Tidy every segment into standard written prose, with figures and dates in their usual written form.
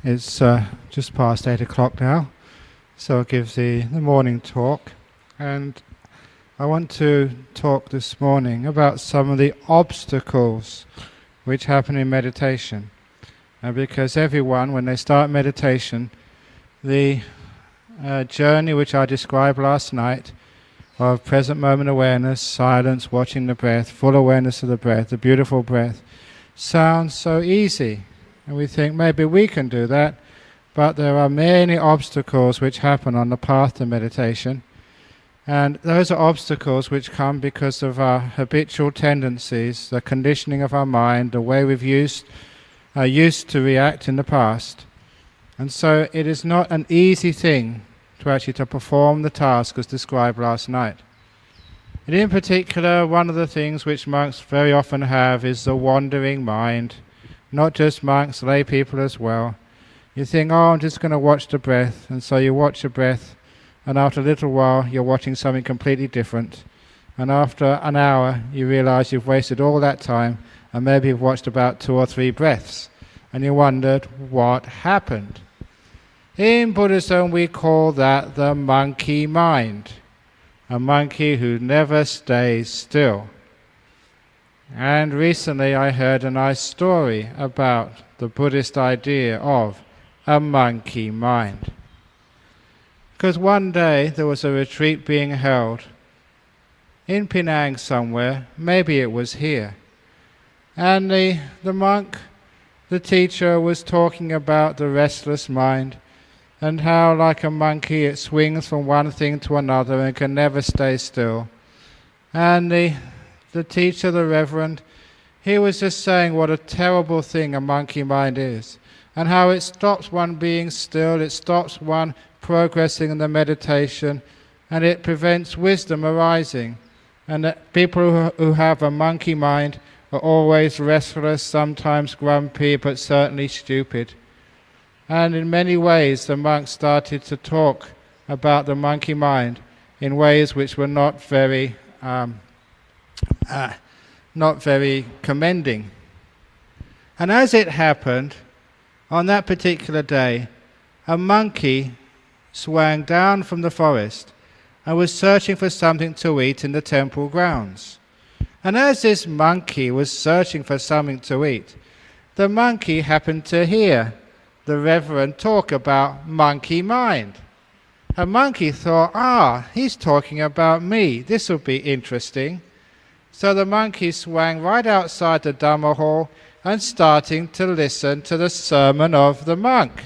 It's just past 8 o'clock now, so I'll give the morning talk. And I want to talk this morning about some of the obstacles which happen in meditation. Because everyone, when they start meditation, the journey which I described last night of present moment awareness, silence, watching the breath, full awareness of the breath, the beautiful breath, sounds so easy. And we think maybe we can do that, but there are many obstacles which happen on the path to meditation. And those are obstacles which come because of our habitual tendencies, the conditioning of our mind, the way we've used to react in the past. And so it is not an easy thing to perform the task as described last night. And in particular, one of the things which monks very often have is the wandering mind. Not just monks, lay people as well. You think, oh, I'm just going to watch the breath, and so you watch the breath, and after a little while you're watching something completely different. And after an hour you realize you've wasted all that time, and maybe you've watched about 2 or 3 breaths, and you wondered what happened. In Buddhism we call that the monkey mind, a monkey who never stays still. And recently I heard a nice story about the Buddhist idea of a monkey mind. Because one day there was a retreat being held in Penang somewhere, maybe it was here, and the monk, the teacher, was talking about the restless mind and how, like a monkey, it swings from one thing to another and can never stay still. And the teacher, the reverend, he was just saying what a terrible thing a monkey mind is, and how it stops one being still, it stops one progressing in the meditation, and it prevents wisdom arising. And that people who have a monkey mind are always restless, sometimes grumpy, but certainly stupid. And in many ways the monks started to talk about the monkey mind in ways which were not very commending. And as it happened, on that particular day, a monkey swam down from the forest and was searching for something to eat in the temple grounds. And as this monkey was searching for something to eat, the monkey happened to hear the reverend talk about monkey mind. A monkey thought, he's talking about me, this will be interesting. So the monkey swam right outside the Dhamma hall and starting to listen to the sermon of the monk.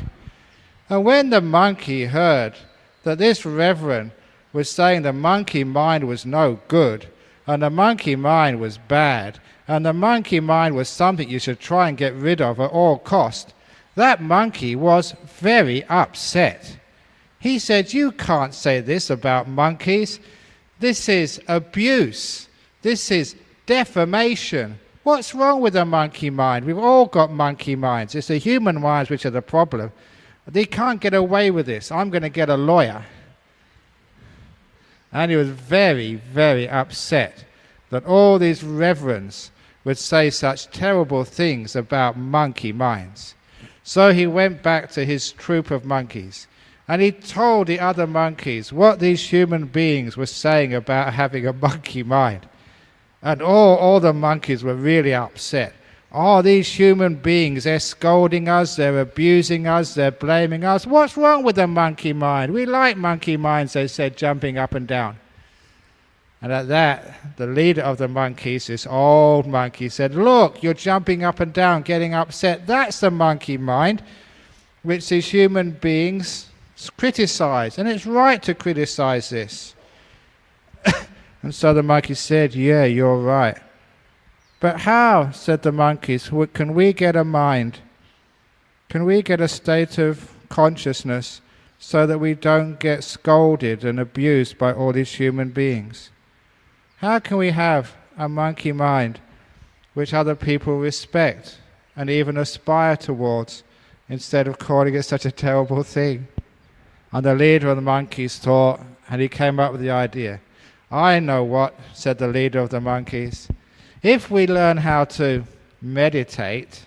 And when the monkey heard that this reverend was saying the monkey mind was no good, and the monkey mind was bad, and the monkey mind was something you should try and get rid of at all cost, that monkey was very upset. He said, "You can't say this about monkeys. This is abuse. This is defamation. What's wrong with a monkey mind? We've all got monkey minds. It's the human minds which are the problem. They can't get away with this. I'm going to get a lawyer." And he was very, very upset that all these reverends would say such terrible things about monkey minds. So he went back to his troop of monkeys, and he told the other monkeys what these human beings were saying about having a monkey mind. And all the monkeys were really upset. These human beings, they're scolding us, they're abusing us, they're blaming us. What's wrong with the monkey mind? We like monkey minds, they said, jumping up and down. And at that, the leader of the monkeys, this old monkey, said, "Look, you're jumping up and down, getting upset. That's the monkey mind, which these human beings criticize. And it's right to criticize this." And so the monkey said, "Yeah, you're right. But how," said the monkeys, "can we get a mind? Can we get a state of consciousness so that we don't get scolded and abused by all these human beings? How can we have a monkey mind which other people respect and even aspire towards, instead of calling it such a terrible thing?" And the leader of the monkeys thought, and he came up with the idea. "I know what," said the leader of the monkeys. "If we learn how to meditate,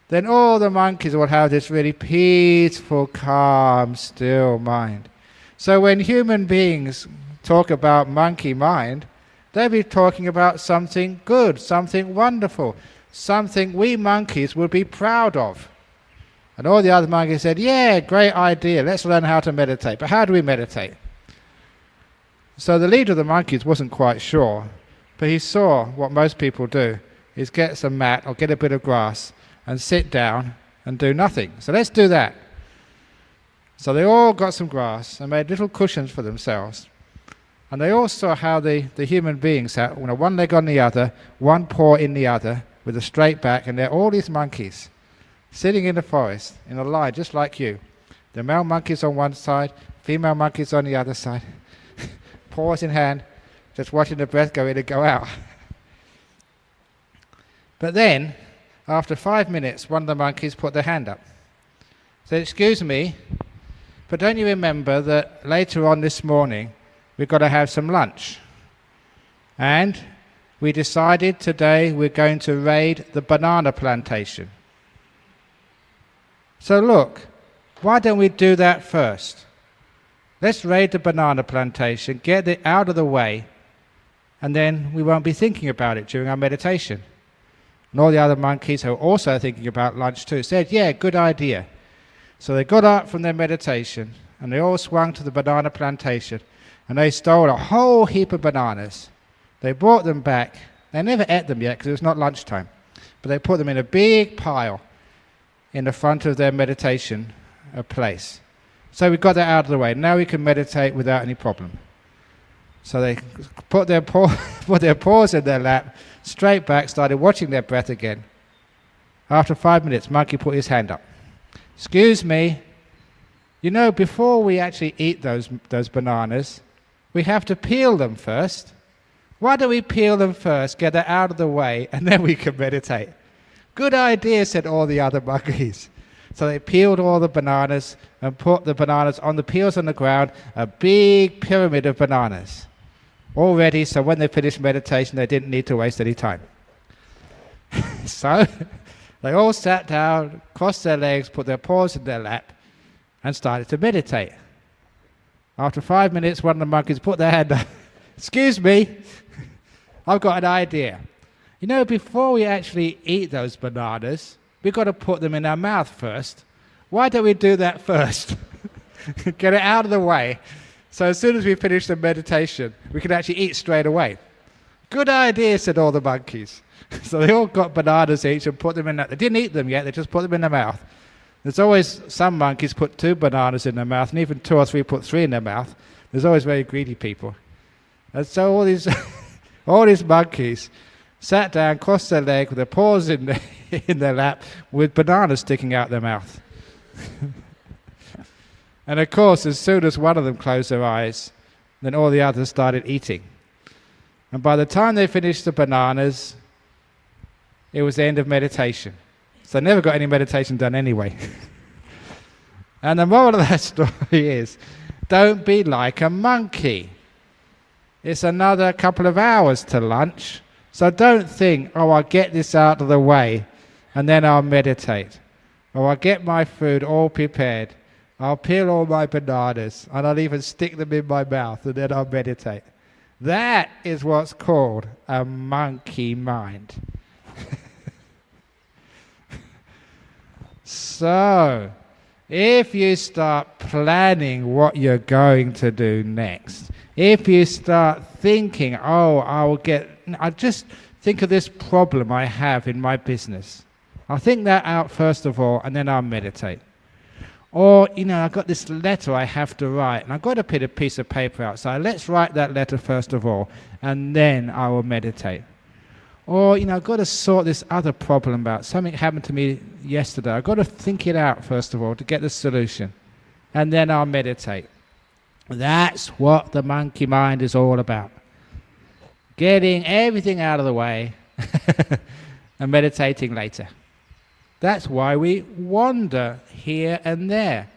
then all the monkeys will have this really peaceful, calm, still mind. So when human beings talk about monkey mind, they'll be talking about something good, something wonderful, something we monkeys would be proud of. And all the other monkeys said, yeah, great idea, let's learn how to meditate. But how do we meditate? So the leader of the monkeys wasn't quite sure, but he saw what most people do, is get some mat or get a bit of grass and sit down and do nothing. So let's do that. So they all got some grass and made little cushions for themselves. And they all saw how the human beings sat, one leg on the other, one paw in the other, with a straight back, and there are all these monkeys sitting in the forest in a line just like you. The male monkeys on one side, female monkeys on the other side, paws in hand, just watching the breath go in and go out. But then, after 5 minutes, one of the monkeys put their hand up. Said, excuse me, but don't you remember that later on this morning we've got to have some lunch? And we decided today we're going to raid the banana plantation. So look, why don't we do that first? Let's raid the banana plantation, get it out of the way, and then we won't be thinking about it during our meditation. And all the other monkeys who are also thinking about lunch too said, yeah, good idea. So they got up from their meditation and they all swung to the banana plantation and they stole a whole heap of bananas. They brought them back. They never ate them yet because it was not lunchtime, but they put them in a big pile in the front of their meditation place. So we got that out of the way. Now we can meditate without any problem. So they put their paws in their lap, straight back, started watching their breath again. After 5 minutes, monkey put his hand up. Excuse me, before we actually eat those bananas, we have to peel them first. Why don't we peel them first, get that out of the way, and then we can meditate? Good idea, said all the other monkeys. So they peeled all the bananas and put the bananas on the peels on the ground, a big pyramid of bananas. All ready, so when they finished meditation, they didn't need to waste any time. So they all sat down, crossed their legs, put their paws in their lap, and started to meditate. After 5 minutes, one of the monkeys put their hand up. Excuse me, I've got an idea. Before we actually eat those bananas, we've got to put them in our mouth first. Why don't we do that first? Get it out of the way. So as soon as we finish the meditation, we can actually eat straight away. Good idea, said all the monkeys. So they all got bananas each and put them in that. They didn't eat them yet, they just put them in their mouth. There's always some monkeys put 2 bananas in their mouth, and even 2 or 3 put 3 in their mouth. There's always very greedy people. And so all these monkeys sat down, crossed their leg with their paws in their lap, with bananas sticking out their mouth. And of course, as soon as one of them closed their eyes, then all the others started eating. And by the time they finished the bananas, it was the end of meditation. So they never got any meditation done anyway. And the moral of that story is, don't be like a monkey. It's another couple of hours to lunch. So don't think, I'll get this out of the way and then I'll meditate. Or I'll get my food all prepared. I'll peel all my bananas and I'll even stick them in my mouth and then I'll meditate. That is what's called a monkey mind. So, if you start planning what you're going to do next, if you start thinking, I'll just think of this problem I have in my business. I'll think that out first of all and then I'll meditate. Or, I've got this letter I have to write, and I've got to put a piece of paper outside. Let's write that letter first of all, and then I will meditate. Or, I've got to sort this other problem out. Something happened to me yesterday. I've got to think it out first of all to get the solution, and then I'll meditate. That's what the monkey mind is all about. Getting everything out of the way and meditating later. That's why we wander here and there.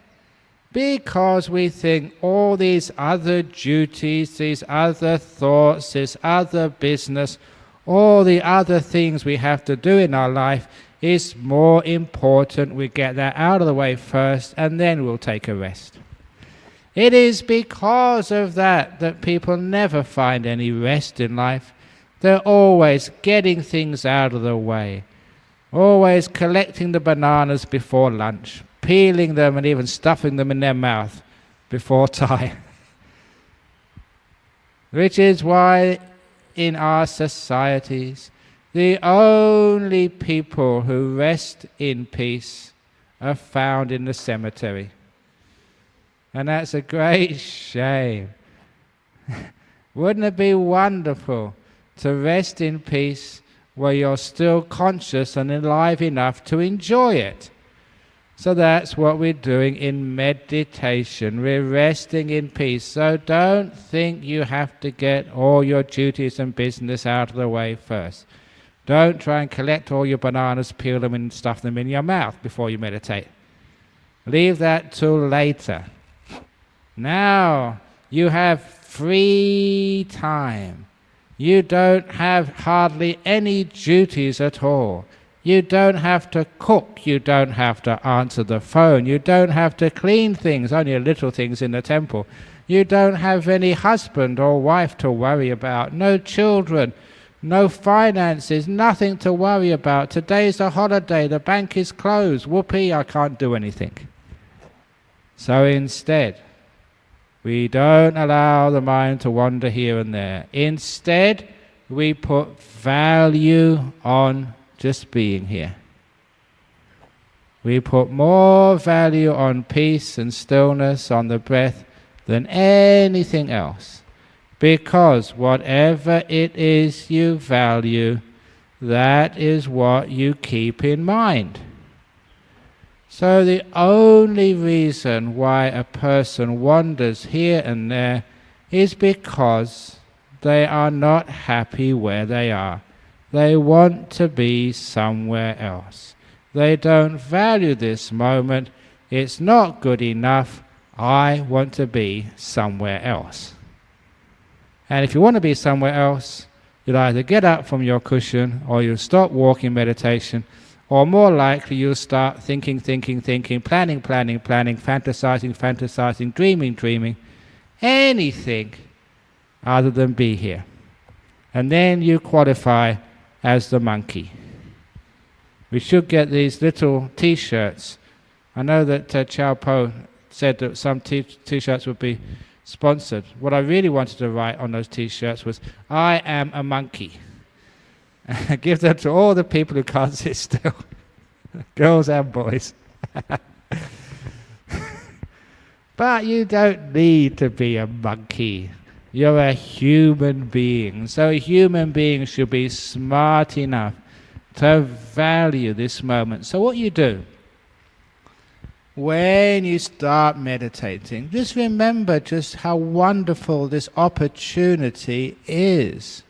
Because we think all these other duties, these other thoughts, this other business, all the other things we have to do in our life It's more important we get that out of the way first, and then we'll take a rest. It is because of that people never find any rest in life. They're always getting things out of the way, always collecting the bananas before lunch, peeling them and even stuffing them in their mouth before time. Which is why in our societies, the only people who rest in peace are found in the cemetery. And that's a great shame. Wouldn't it be wonderful to rest in peace where you're still conscious and alive enough to enjoy it? So that's what we're doing in meditation. We're resting in peace. So don't think you have to get all your duties and business out of the way first. Don't try and collect all your bananas, peel them and stuff them in your mouth before you meditate. Leave that till later. Now you have free time. You don't have hardly any duties at all. You don't have to cook, you don't have to answer the phone, you don't have to clean things, only little things in the temple. You don't have any husband or wife to worry about, no children, no finances, nothing to worry about. Today's a holiday, the bank is closed, whoopee, I can't do anything. So instead, we don't allow the mind to wander here and there. Instead, we put value on just being here. We put more value on peace and stillness, on the breath, than anything else. Because whatever it is you value, that is what you keep in mind. So the only reason why a person wanders here and there is because they are not happy where they are. They want to be somewhere else. They don't value this moment. It's not good enough. I want to be somewhere else. And if you want to be somewhere else, you'll either get up from your cushion, or you'll stop walking meditation, or more likely you'll start thinking, planning, fantasizing, dreaming, anything other than be here. And then you qualify as the monkey. We should get these little t-shirts. I know that Chow Po said that some t-shirts would be sponsored. What I really wanted to write on those t-shirts was, I am a monkey. Give them to all the people who can't sit still. Girls and boys. But you don't need to be a monkey. You're a human being. So a human being should be smart enough to value this moment. So what you do, when you start meditating, just remember just how wonderful this opportunity is.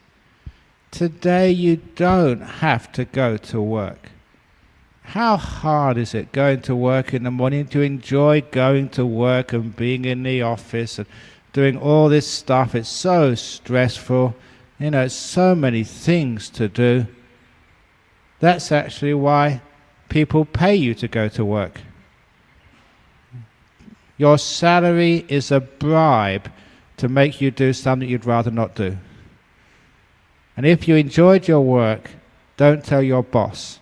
Today you don't have to go to work. How hard is it going to work in the morning? To enjoy going to work and being in the office and doing all this stuff. It's so stressful. So many things to do. That's actually why people pay you to go to work. Your salary is a bribe to make you do something you'd rather not do. And if you enjoyed your work, don't tell your boss.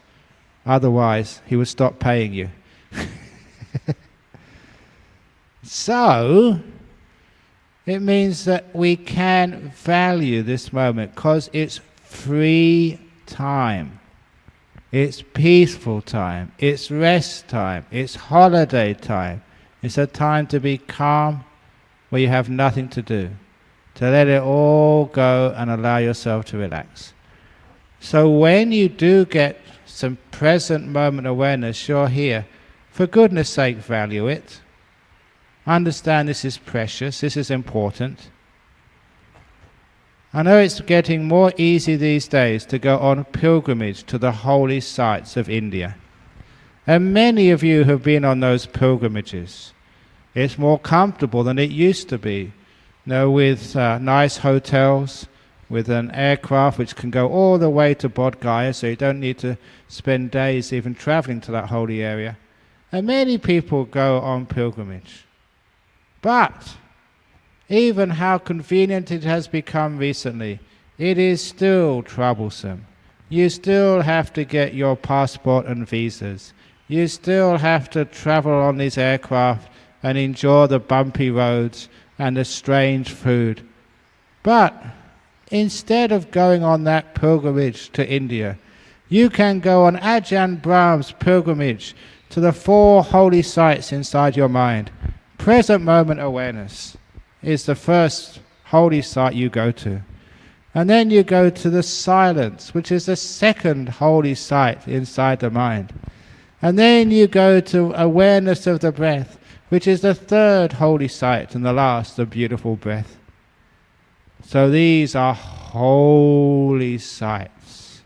Otherwise, he would stop paying you. So, it means that we can value this moment because it's free time. It's peaceful time. It's rest time. It's holiday time. It's a time to be calm where you have nothing to do. To let it all go and allow yourself to relax. So when you do get some present moment awareness, you're here. For goodness sake, value it. Understand this is precious, this is important. I know it's getting more easy these days to go on pilgrimage to the holy sites of India. And many of you have been on those pilgrimages. It's more comfortable than it used to be. With nice hotels, with an aircraft which can go all the way to Bodh Gaya, so you don't need to spend days even traveling to that holy area. And many people go on pilgrimage. But even how convenient it has become recently, it is still troublesome. You still have to get your passport and visas. You still have to travel on these aircraft and enjoy the bumpy roads and the strange food. But instead of going on that pilgrimage to India, you can go on Ajahn Brahm's pilgrimage to the 4 holy sites inside your mind. Present moment awareness is the first holy site you go to. And then you go to the silence, which is the second holy site inside the mind. And then you go to awareness of the breath, which is the third holy site, and the last, the beautiful breath. So these are holy sites,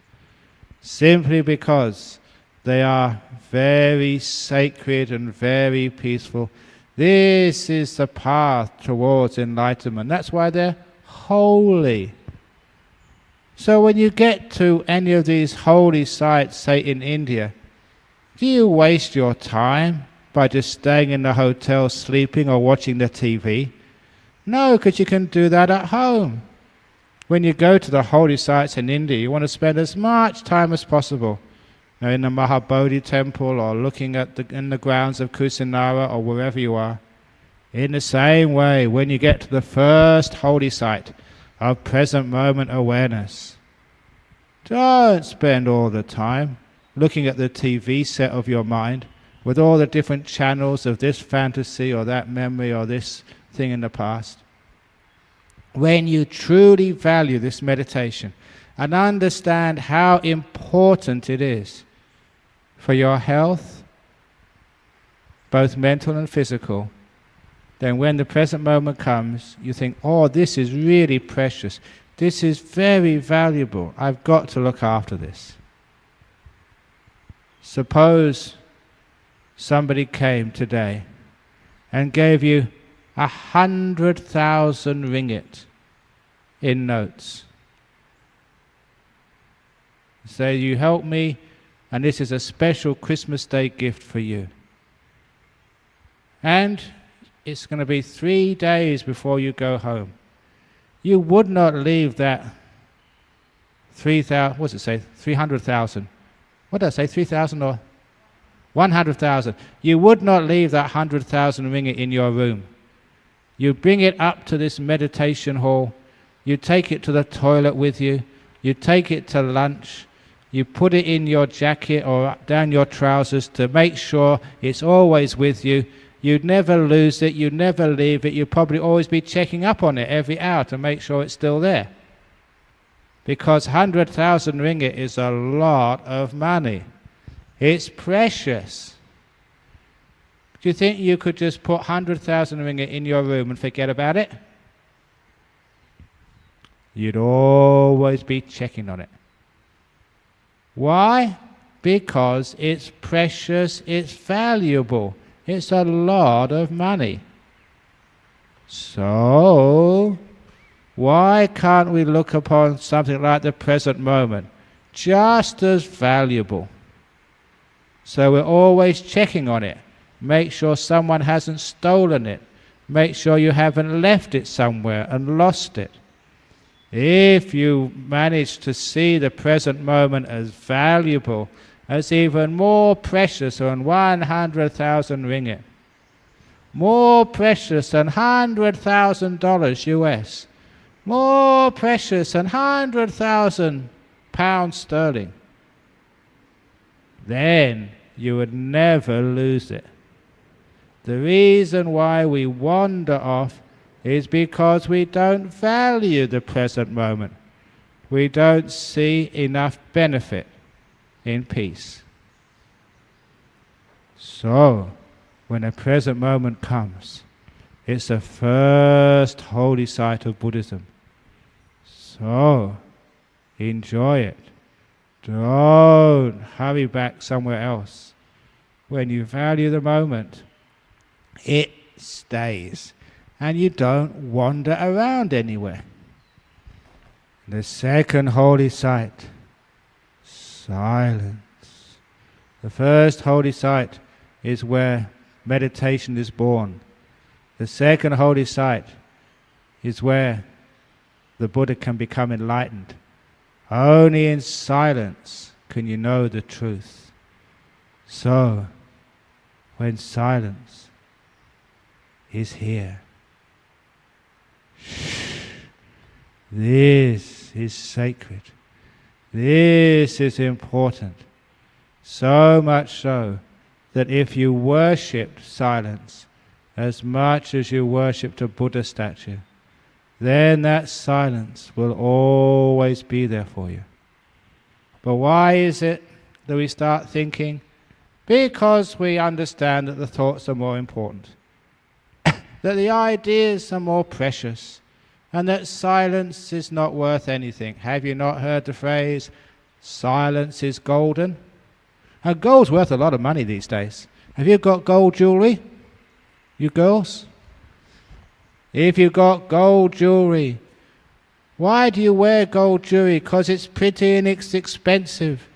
simply because they are very sacred and very peaceful. This is the path towards enlightenment. That's why they're holy. So when you get to any of these holy sites, say in India, do you waste your time by just staying in the hotel, sleeping or watching the TV? No, because you can do that at home. When you go to the holy sites in India, you want to spend as much time as possible in the Mahabodhi temple or looking at in the grounds of Kusinara or wherever you are. In the same way, when you get to the first holy site of present moment awareness, don't spend all the time looking at the TV set of your mind with all the different channels of this fantasy or that memory or this thing in the past. When you truly value this meditation and understand how important it is for your health, both mental and physical, then when the present moment comes, you think, oh, this is really precious. This is very valuable. I've got to look after this. Suppose somebody came today and gave you 100,000 ringgit in notes. Say, you help me, and this is a special Christmas Day gift for you. And it's going to be 3 days before you go home. You would not leave that 3,000, what does it say, 300,000. What did I say, 3,000 or 100,000? You would not leave that 100,000 ringgit in your room. You bring it up to this meditation hall, you take it to the toilet with you, you take it to lunch, you put it in your jacket or down your trousers to make sure it's always with you. You'd never lose it, you'd never leave it, you'd probably always be checking up on it every hour to make sure it's still there. Because 100,000 ringgit is a lot of money. It's precious. Do you think you could just put 100,000 ringgit in your room and forget about it? You'd always be checking on it. Why? Because it's precious, it's valuable. It's a lot of money. So, why can't we look upon something like the present moment just as valuable? So we're always checking on it. Make sure someone hasn't stolen it. Make sure you haven't left it somewhere and lost it. If you manage to see the present moment as valuable, as even more precious than 100,000 ringgit, more precious than $100,000 US, more precious than 100,000 pounds sterling, then you would never lose it. The reason why we wander off is because we don't value the present moment. We don't see enough benefit in peace. So, when a present moment comes, it's the first holy site of Buddhism. So, enjoy it. Don't hurry back somewhere else. When you value the moment, it stays. And you don't wander around anywhere. The second holy site, silence. The first holy site is where meditation is born. The second holy site is where the Buddha can become enlightened. Only in silence can you know the truth. So, when silence is here, this is sacred. This is important. So much so that if you worshipped silence as much as you worshipped a Buddha statue, then that silence will always be there for you. But why is it that we start thinking? Because we understand that the thoughts are more important, that the ideas are more precious, and that silence is not worth anything. Have you not heard the phrase, silence is golden? And gold's worth a lot of money these days. Have you got gold jewelry? You girls? If you've got gold jewelry, why do you wear gold jewelry? Because it's pretty and it's expensive.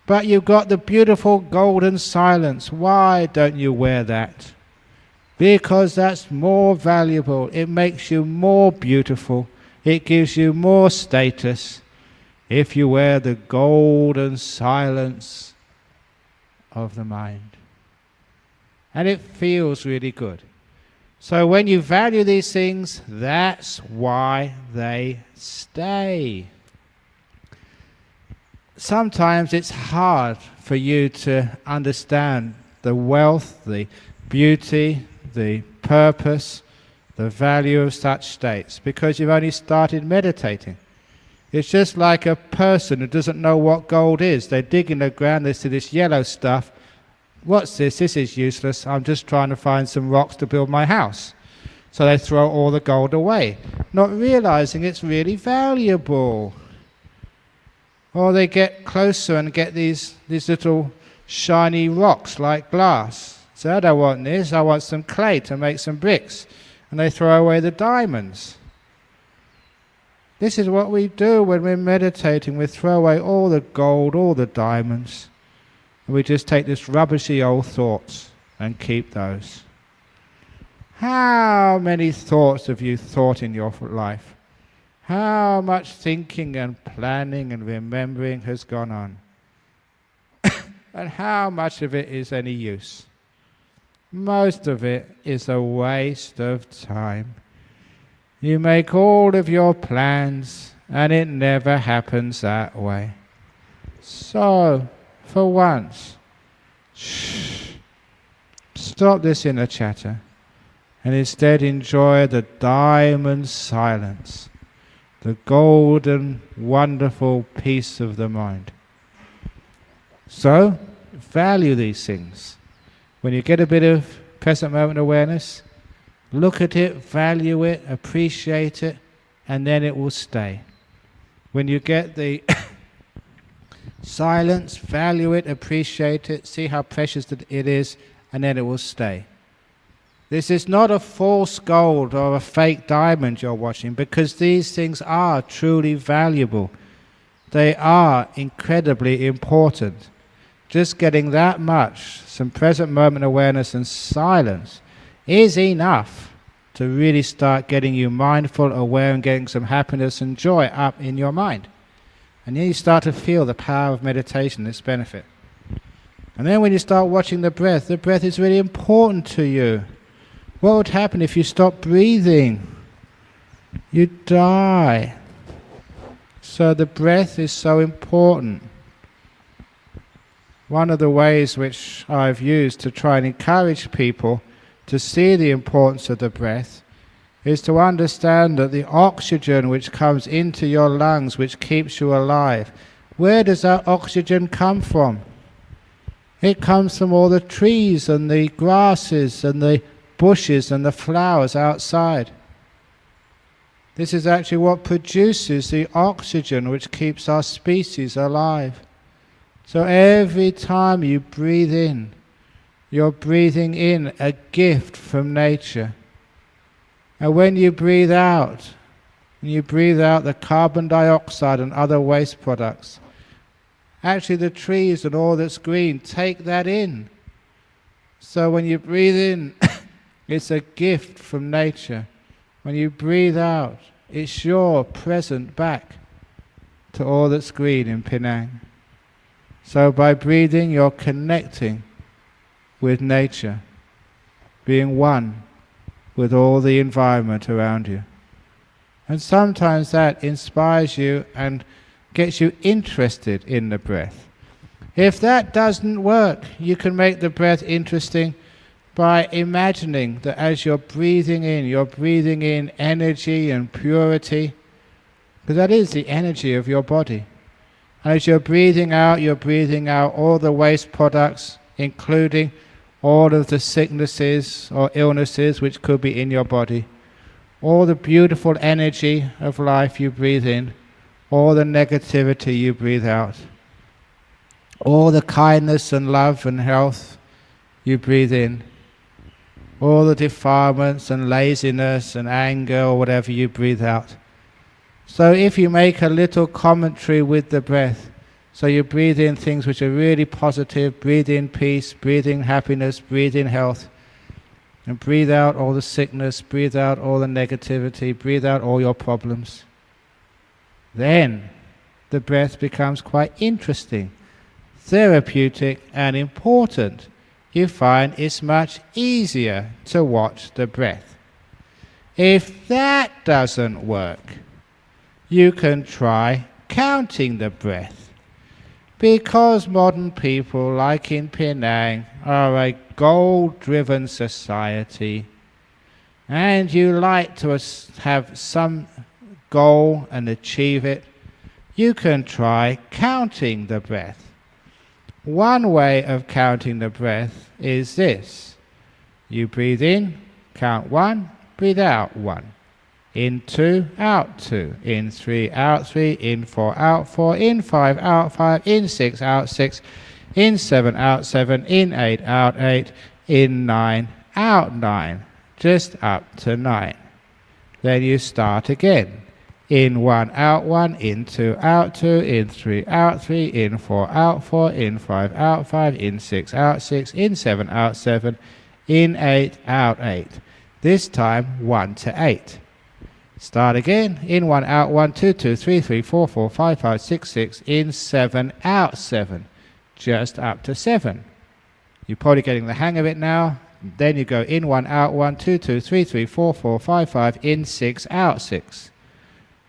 But you've got the beautiful golden silence. Why don't you wear that? Because that's more valuable. It makes you more beautiful. It gives you more status if you wear the golden silence of the mind. And it feels really good. So when you value these things, that's why they stay. Sometimes it's hard for you to understand the wealth, the beauty, the purpose, the value of such states, because you've only started meditating. It's just like a person who doesn't know what gold is. They dig in the ground, they see this yellow stuff. What's this? This is useless. I'm just trying to find some rocks to build my house. So they throw all the gold away, not realizing it's really valuable. Or they get closer and get these little shiny rocks like glass. So I don't want this, I want some clay to make some bricks. And they throw away the diamonds. This is what we do when we're meditating. We throw away all the gold, all the diamonds. And we just take this rubbishy old thoughts and keep those. How many thoughts have you thought in your life? How much thinking and planning and remembering has gone on? And how much of it is any use? Most of it is a waste of time. You make all of your plans and it never happens that way. So, for once, stop this inner chatter and instead enjoy the diamond silence, the golden, wonderful peace of the mind. So, value these things. When you get a bit of present moment awareness, look at it, value it, appreciate it, and then it will stay. When you get the silence, value it, appreciate it, see how precious it is, and then it will stay. This is not a false gold or a fake diamond you're watching, because these things are truly valuable. They are incredibly important. Just getting that much, some present moment awareness and silence, is enough to really start getting you mindful, aware, and getting some happiness and joy up in your mind. And then you start to feel the power of meditation, its benefit. And then when you start watching the breath is really important to you. What would happen if you stop breathing? You'd die. So the breath is so important. One of the ways which I've used to try and encourage people to see the importance of the breath is to understand that the oxygen which comes into your lungs, which keeps you alive, where does that oxygen come from? It comes from all the trees and the grasses and the bushes and the flowers outside. This is actually what produces the oxygen which keeps our species alive. So every time you breathe in, you're breathing in a gift from nature. And when you breathe out, and you breathe out the carbon dioxide and other waste products. Actually, the trees and all that's green take that in. So when you breathe in, it's a gift from nature. When you breathe out, it's your present back to all that's green in Penang. So by breathing, you're connecting with nature, being one with all the environment around you. And sometimes that inspires you and gets you interested in the breath. If that doesn't work, you can make the breath interesting by imagining that as you're breathing in energy and purity, because that is the energy of your body. And as you're breathing out all the waste products, including all of the sicknesses or illnesses which could be in your body, all the beautiful energy of life you breathe in, all the negativity you breathe out, all the kindness and love and health you breathe in, all the defilements and laziness and anger or whatever you breathe out. So if you make a little commentary with the breath, so you breathe in things which are really positive, breathe in peace, breathe in happiness, breathe in health, and breathe out all the sickness, breathe out all the negativity, breathe out all your problems. Then the breath becomes quite interesting, therapeutic and important. You find it's much easier to watch the breath. If that doesn't work, you can try counting the breath. Because modern people, like in Penang, are a goal-driven society, and you like to have some goal and achieve it, you can try counting the breath. One way of counting the breath is this. You breathe in, count 1, breathe out 1. In 2, out 2. In 3, out 3. In 4, out 4. In 5, out 5. In 6, out 6. In 7, out 7. In 8, out 8. In 9, out 9. Just up to 9. Then you start again. In 1, out 1. In 2, out 2. In 3, out 3. In 4, out 4. In 5, out 5. In 6, out 6. In 7, out 7. In 8, out 8. This time 1 to 8. Start again. In 1, out 1, 2, 2, 3, 3, 4, 4, 5, 5, 6, 6. In 7, out 7. Just up to 7. You're probably getting the hang of it now. Then you go in 1, out 1, 2, 2, 3, 3, 4, 4, 5, 5. In 6, out 6.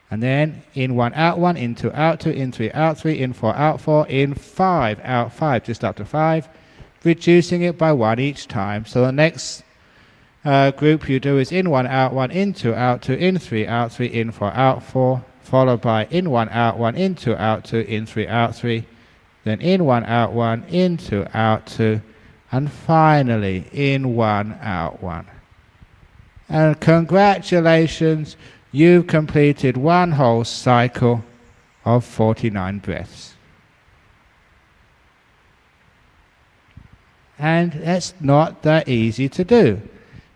And then in 1, out 1, in 2, out 2, in 3, out 3, in 4, out 4, in 5, out 5, just up to 5. Reducing it by 1 each time. So the next group you do is in 1, out 1, in 2, out 2, in 3, out 3, in 4, out 4, followed by in 1, out 1, in 2, out 2, in 3, out 3, then in 1, out 1, in 2, out 2, and finally in 1, out 1. And congratulations, you've completed one whole cycle of 49 breaths. And it's not that easy to do.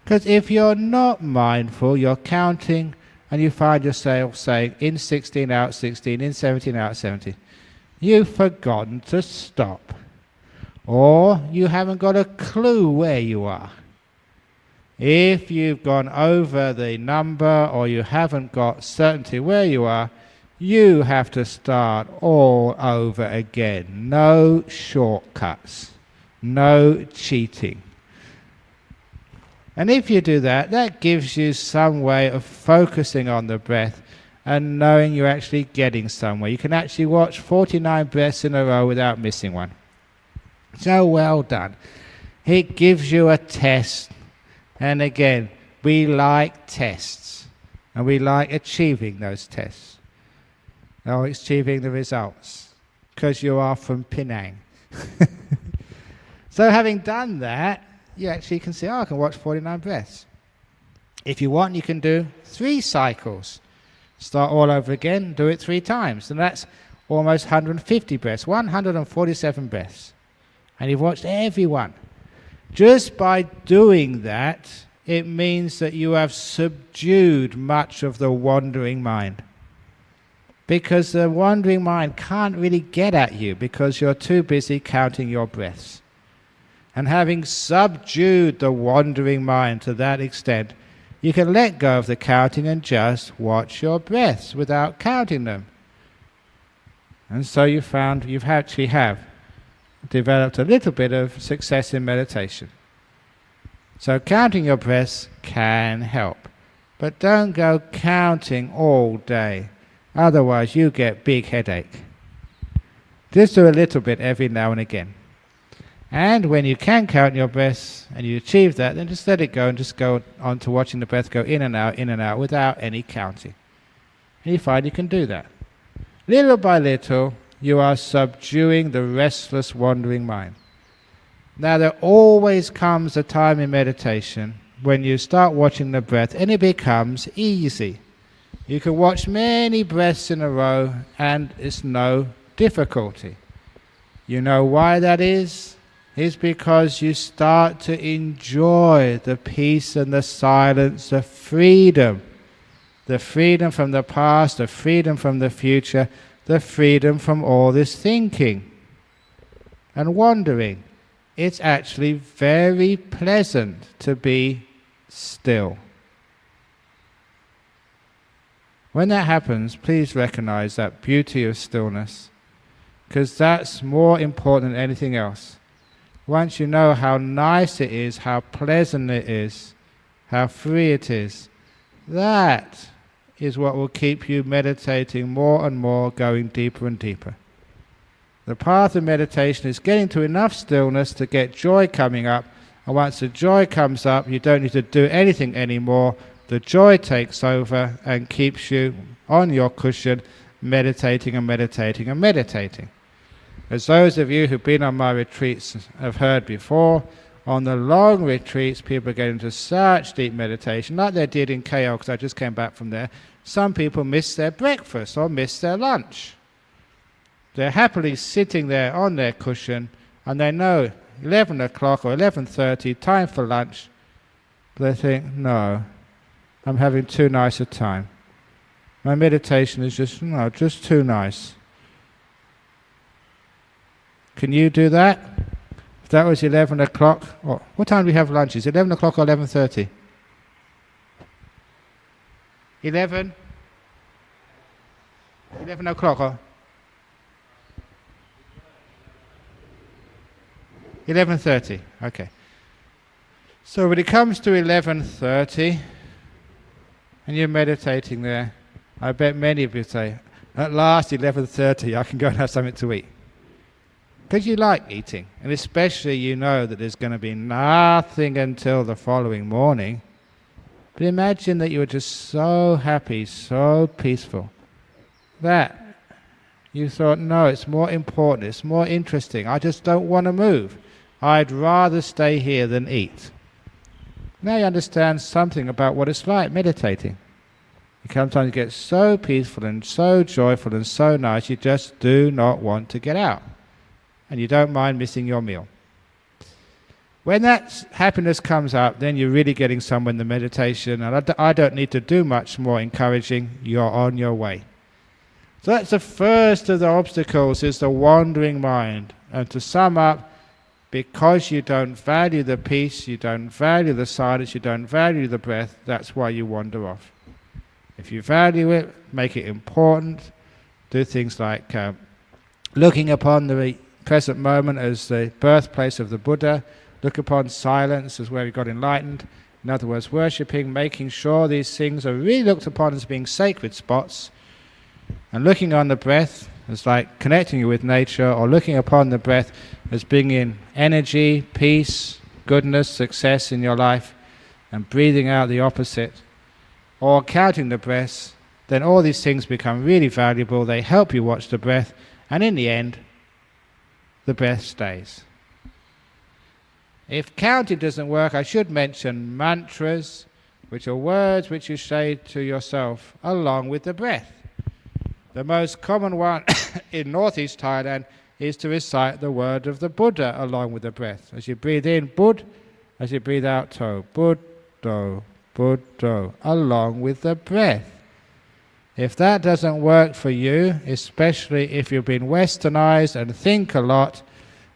Because if you're not mindful, you're counting and you find yourself saying in 16, out 16, in 17, out 17. You've forgotten to stop. Or you haven't got a clue where you are. If you've gone over the number or you haven't got certainty where you are, you have to start all over again. No shortcuts. No cheating. And if you do that, that gives you some way of focusing on the breath and knowing you're actually getting somewhere. You can actually watch 49 breaths in a row without missing one. So well done. It gives you a test. And again, we like tests. And we like achieving those tests. Or achieving the results. Because you are from Penang. So having done that, you actually can say, I can watch 49 breaths. If you want, you can do 3 cycles. Start all over again, do it 3 times. And that's almost 150 breaths, 147 breaths. And you've watched every one. Just by doing that, it means that you have subdued much of the wandering mind. Because the wandering mind can't really get at you because you're too busy counting your breaths. And having subdued the wandering mind to that extent, you can let go of the counting and just watch your breaths without counting them. And so you actually have developed a little bit of success in meditation. So counting your breaths can help, but don't go counting all day, otherwise you get big headache. Just do a little bit every now and again. And when you can count your breaths and you achieve that, then just let it go and just go on to watching the breath go in and out without any counting. And you find you can do that. Little by little, you are subduing the restless wandering mind. Now there always comes a time in meditation when you start watching the breath and it becomes easy. You can watch many breaths in a row and it's no difficulty. You know why that is? It's because you start to enjoy the peace and the silence, the freedom from the past, the freedom from the future, the freedom from all this thinking and wandering. It's actually very pleasant to be still. When that happens, please recognize that beauty of stillness, because that's more important than anything else. Once you know how nice it is, how pleasant it is, how free it is, that is what will keep you meditating more and more, going deeper and deeper. The path of meditation is getting to enough stillness to get joy coming up, and once the joy comes up, you don't need to do anything anymore. The joy takes over and keeps you on your cushion, meditating and meditating and meditating. As those of you who've been on my retreats have heard before, on the long retreats, people get into such deep meditation, like they did in KL, because I just came back from there. Some people miss their breakfast or miss their lunch. They're happily sitting there on their cushion, and they know 11 o'clock or 11:30, time for lunch. But they think, no, I'm having too nice a time. My meditation is just too nice. Can you do that? If that was 11 o'clock, what time do we have lunch? Is it 11 o'clock or 11:30? 11 o'clock or 11:30, okay. So when it comes to 11:30 and you're meditating there, I bet many of you say, at last 11:30 I can go and have something to eat. Because you like eating, and especially you know that there's going to be nothing until the following morning. But imagine that you were just so happy, so peaceful, that you thought, no, it's more important, it's more interesting, I just don't want to move. I'd rather stay here than eat. Now you understand something about what it's like meditating. You sometimes get so peaceful and so joyful and so nice, you just do not want to get out. And you don't mind missing your meal. When that happiness comes up, then you're really getting somewhere in the meditation, and I don't need to do much more encouraging, you're on your way. So that's the first of the obstacles, is the wandering mind. And to sum up, because you don't value the peace, you don't value the silence, you don't value the breath, that's why you wander off. If you value it, make it important, do things like looking upon the present moment as the birthplace of the Buddha, look upon silence as where we got enlightened. In other words, worshipping, making sure these things are really looked upon as being sacred spots, and looking on the breath as like connecting you with nature, or looking upon the breath as bringing energy, peace, goodness, success in your life, and breathing out the opposite, or counting the breaths, then all these things become really valuable. They help you watch the breath, and in the end, the breath stays. If counting doesn't work, I should mention mantras, which are words which you say to yourself along with the breath. The most common one in northeast Thailand is to recite the word of the Buddha along with the breath. As you breathe in, Bud. As you breathe out, To. Buddha, Buddho, Buddho, along with the breath. If that doesn't work for you, especially if you've been westernized and think a lot,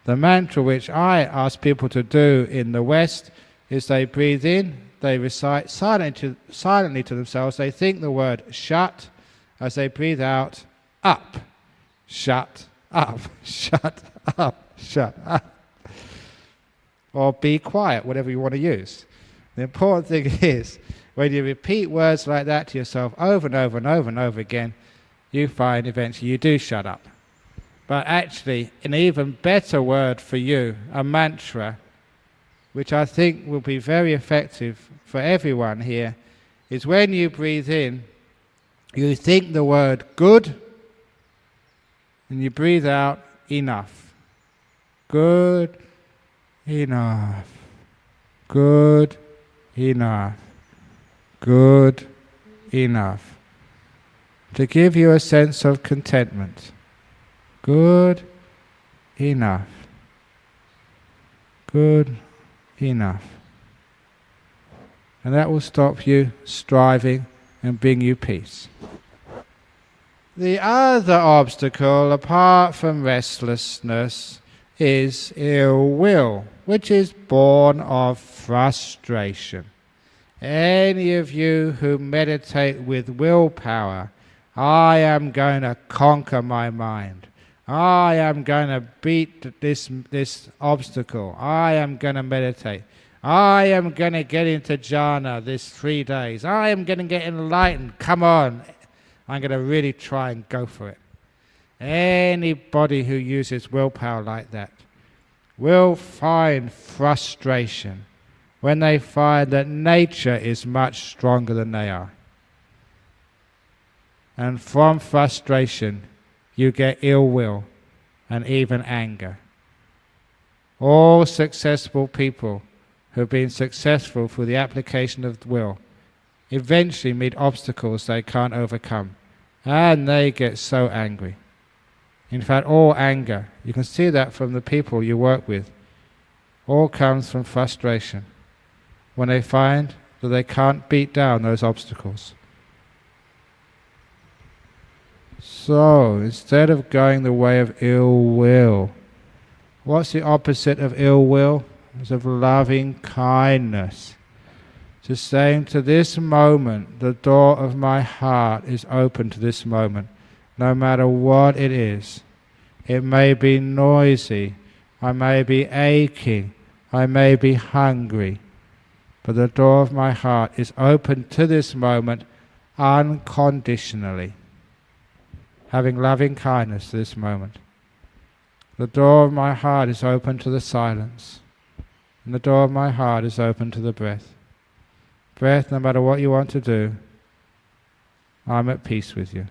the mantra which I ask people to do in the West is they breathe in, they recite silently to themselves, they think the word shut, as they breathe out, up, shut, up, shut, up, shut, up. Or be quiet, whatever you want to use. The important thing is, when you repeat words like that to yourself over and over and over and over again, you find eventually you do shut up. But actually, an even better word for you, a mantra, which I think will be very effective for everyone here, is when you breathe in, you think the word good, and you breathe out enough. Good enough. Good enough. Good enough. To give you a sense of contentment. Good enough. Good enough. And that will stop you striving and bring you peace. The other obstacle, apart from restlessness, is ill will, which is born of frustration. Any of you who meditate with willpower, I am going to conquer my mind. I am going to beat this obstacle. I am going to meditate. I am going to get into jhana this 3 days. I am going to get enlightened. Come on. I'm going to really try and go for it. Anybody who uses willpower like that will find frustration when they find that nature is much stronger than they are. And from frustration, you get ill will and even anger. All successful people who have been successful through the application of the will eventually meet obstacles they can't overcome, and they get so angry. In fact, all anger, you can see that from the people you work with, all comes from frustration when they find that they can't beat down those obstacles. So, instead of going the way of ill will, what's the opposite of ill will? It's of loving kindness. Just saying, to this moment, the door of my heart is open to this moment, no matter what it is. It may be noisy, I may be aching, I may be hungry, but the door of my heart is open to this moment unconditionally. Having loving kindness to this moment. The door of my heart is open to the silence, and the door of my heart is open to the breath. Breath, no matter what you want to do, I'm at peace with you.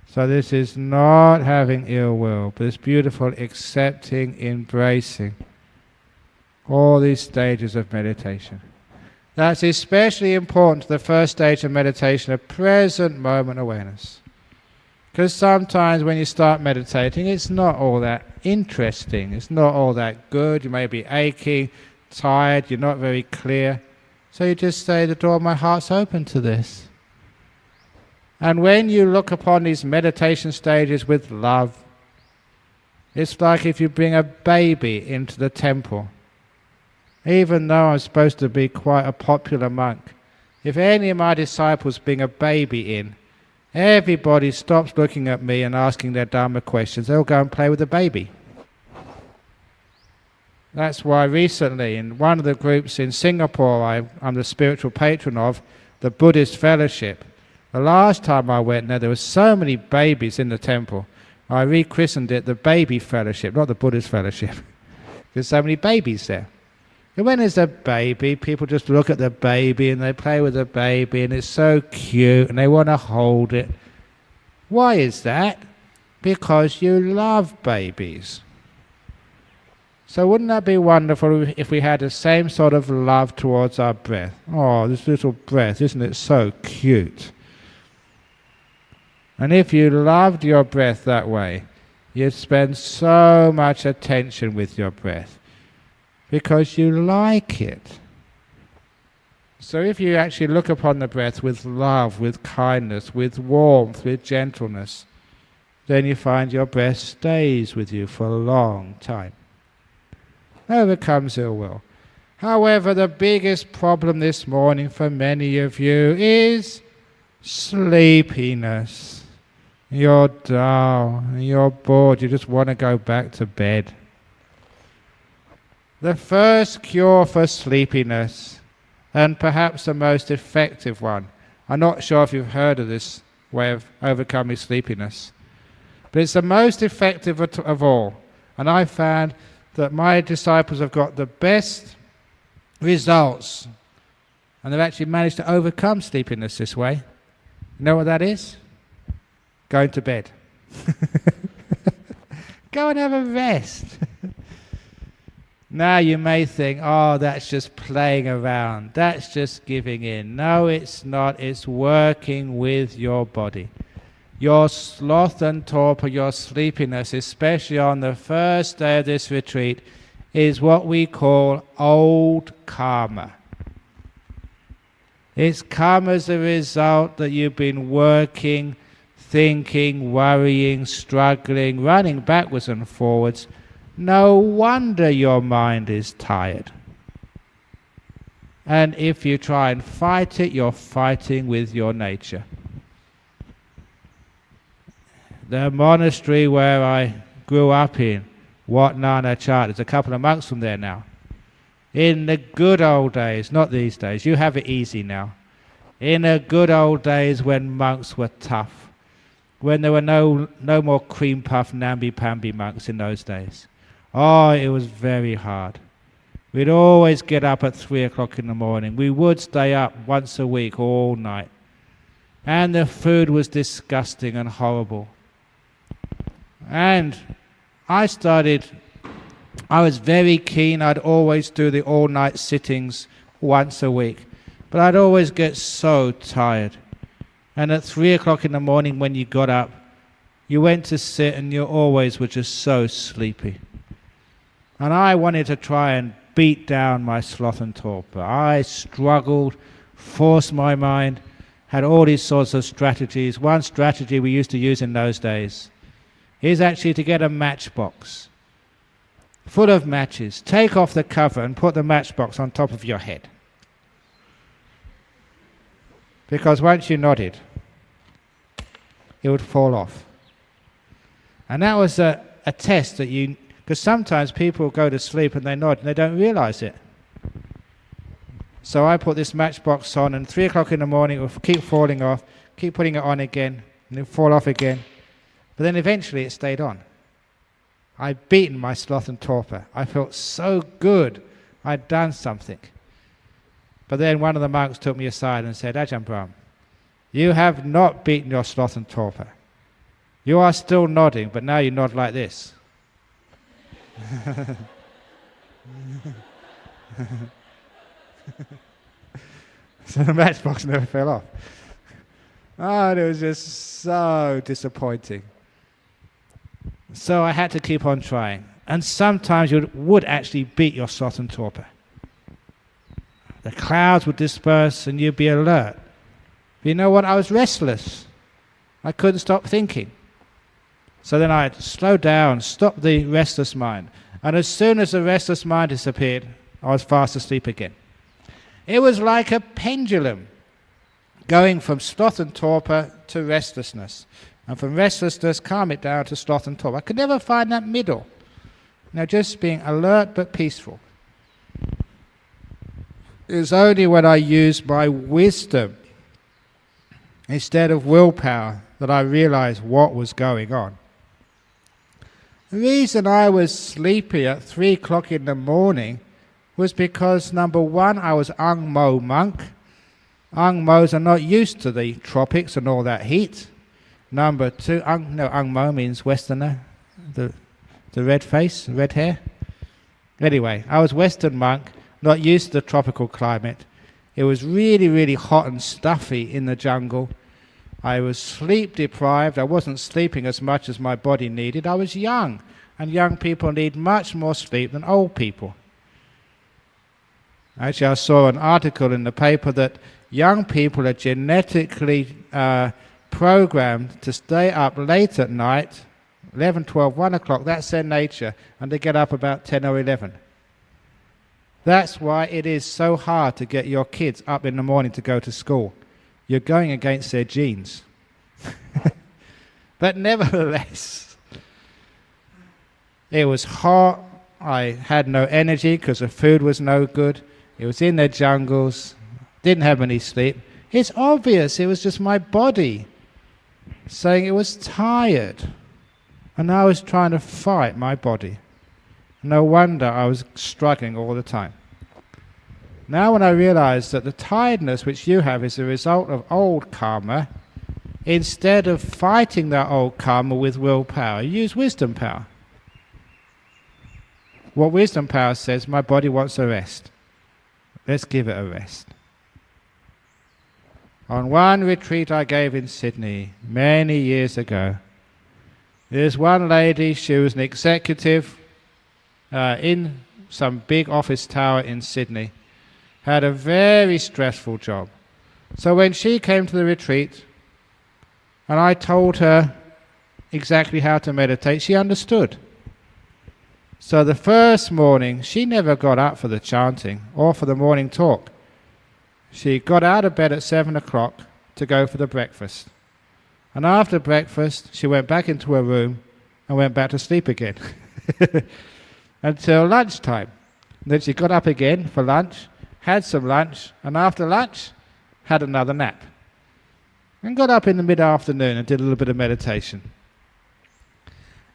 So this is not having ill will, but this beautiful accepting, embracing all these stages of meditation. That's especially important to the first stage of meditation, of present moment awareness. Because sometimes when you start meditating, it's not all that interesting, it's not all that good, you may be aching, tired, you're not very clear. So you just say, the door of my heart's open to this. And when you look upon these meditation stages with love, it's like if you bring a baby into the temple. Even though I'm supposed to be quite a popular monk, if any of my disciples bring a baby in, everybody stops looking at me and asking their Dharma questions. They'll go and play with the baby. That's why recently in one of the groups in Singapore I'm the spiritual patron of, the Buddhist Fellowship. The last time I went there were so many babies in the temple. I rechristened it the Baby Fellowship, not the Buddhist Fellowship. There's so many babies there. And when there's a baby, people just look at the baby and they play with the baby and it's so cute and they want to hold it. Why is that? Because you love babies. So wouldn't that be wonderful if we had the same sort of love towards our breath? Oh, this little breath, isn't it so cute? And if you loved your breath that way, you'd spend so much attention with your breath because you like it. So if you actually look upon the breath with love, with kindness, with warmth, with gentleness, then you find your breath stays with you for a long time. Overcomes ill will. However, the biggest problem this morning for many of you is sleepiness. You're dull, you're bored, you just want to go back to bed. The first cure for sleepiness, and perhaps the most effective one, I'm not sure if you've heard of this way of overcoming sleepiness, but it's the most effective of all. And I found that my disciples have got the best results, and they've actually managed to overcome sleepiness this way. You know what that is? Going to bed. Go and have a rest. Now you may think, oh, that's just playing around. That's just giving in. No, it's not. It's working with your body. Your sloth and torpor, your sleepiness, especially on the first day of this retreat, is what we call old karma. It's come as a result that you've been working, thinking, worrying, struggling, running backwards and forwards. No wonder your mind is tired. And if you try and fight it, you're fighting with your nature. The monastery where I grew up in, Wat Nana Chat, there's a couple of monks from there now. In the good old days, not these days, you have it easy now. In the good old days when monks were tough, when there were no more cream puff, namby-pamby monks in those days. Oh, it was very hard. We'd always get up at 3 o'clock in the morning. We would stay up once a week all night. And the food was disgusting and horrible. And I was very keen. I'd always do the all-night sittings once a week. But I'd always get so tired. And at 3 o'clock in the morning when you got up, you went to sit and you always were just so sleepy. And I wanted to try and beat down my sloth and torpor. I struggled, forced my mind, had all these sorts of strategies. One strategy we used to use in those days is actually to get a matchbox full of matches. Take off the cover and put the matchbox on top of your head. Because once you nodded, it would fall off. And that was a test that you... Because sometimes people go to sleep and they nod and they don't realize it. So I put this matchbox on, and 3 o'clock in the morning it would keep falling off, keep putting it on again, and it would fall off again. But then eventually it stayed on. I'd beaten my sloth and torpor. I felt so good I'd done something. But then one of the monks took me aside and said, Ajahn Brahm, you have not beaten your sloth and torpor. You are still nodding, but now you nod like this. So the matchbox never fell off. Oh, it was just so disappointing. So I had to keep on trying. And sometimes you would actually beat your sloth and torpor. The clouds would disperse and you'd be alert. But you know what? I was restless. I couldn't stop thinking. So then I'd slow down, stop the restless mind. And as soon as the restless mind disappeared, I was fast asleep again. It was like a pendulum, going from sloth and torpor to restlessness. And from restlessness, calm it down to sloth and torpor. I could never find that middle. Just being alert but peaceful. It was only when I used my wisdom instead of willpower that I realized what was going on. The reason I was sleepy at 3 o'clock in the morning was because, number one, I was Ang Mo monk. Ang Mos are not used to the tropics and all that heat. Number two, Ang Mo means Westerner, the red face, red hair. Anyway, I was Western monk, not used to the tropical climate. It was really, really hot and stuffy in the jungle. I was sleep deprived. I wasn't sleeping as much as my body needed. I was young, and young people need much more sleep than old people. Actually, I saw an article in the paper that young people are genetically programmed to stay up late at night, 11, 12, 1 o'clock, that's their nature, and they get up about 10 or 11. That's why it is so hard to get your kids up in the morning to go to school. You're going against their genes. But nevertheless, it was hot, I had no energy because the food was no good, it was in the jungles, didn't have any sleep. It's obvious, it was just my body saying it was tired. And I was trying to fight my body. No wonder I was struggling all the time. Now when I realize that the tiredness which you have is a result of old karma, instead of fighting that old karma with willpower, you use wisdom power. What wisdom power says, my body wants a rest. Let's give it a rest. On one retreat I gave in Sydney many years ago, there's one lady, she was an executive in some big office tower in Sydney, had a very stressful job. So when she came to the retreat and I told her exactly how to meditate, she understood. So the first morning, she never got up for the chanting or for the morning talk. She got out of bed at 7 o'clock to go for the breakfast. And after breakfast, she went back into her room and went back to sleep again until lunchtime. Then she got up again for lunch, had some lunch, and after lunch, had another nap. And got up in the mid-afternoon and did a little bit of meditation.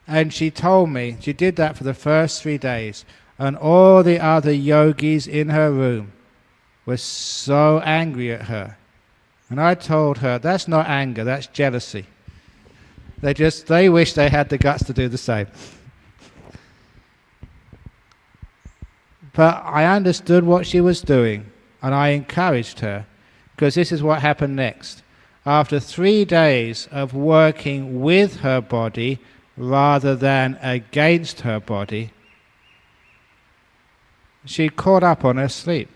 And she told me she did that for the first 3 days, and all the other yogis in her room were so angry at her. And I told her, that's not anger, that's jealousy. They wish they had the guts to do the same. But I understood what she was doing, and I encouraged her, because this is what happened next. After 3 days of working with her body rather than against her body, she caught up on her sleep.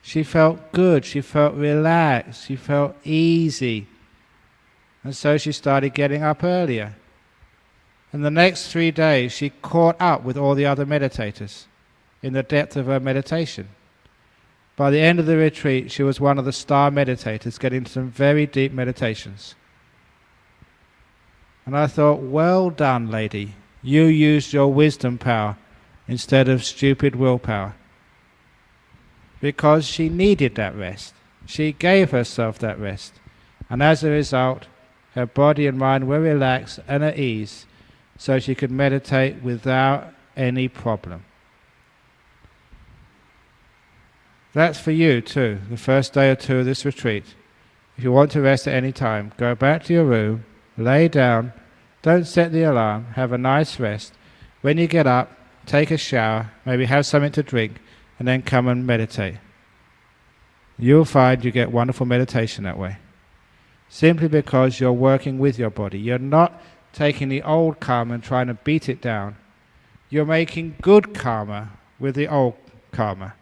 She felt good, she felt relaxed, she felt easy. And so she started getting up earlier. And the next 3 days she caught up with all the other meditators in the depth of her meditation. By the end of the retreat, she was one of the star meditators, getting some very deep meditations. And I thought, well done, lady. You used your wisdom power instead of stupid willpower. Because she needed that rest. She gave herself that rest. And as a result, her body and mind were relaxed and at ease, so she could meditate without any problem. That's for you too, the first day or two of this retreat. If you want to rest at any time, go back to your room, lay down, don't set the alarm, have a nice rest. When you get up, take a shower, maybe have something to drink, and then come and meditate. You'll find you get wonderful meditation that way. Simply because you're working with your body. You're not taking the old karma and trying to beat it down. You're making good karma with the old karma.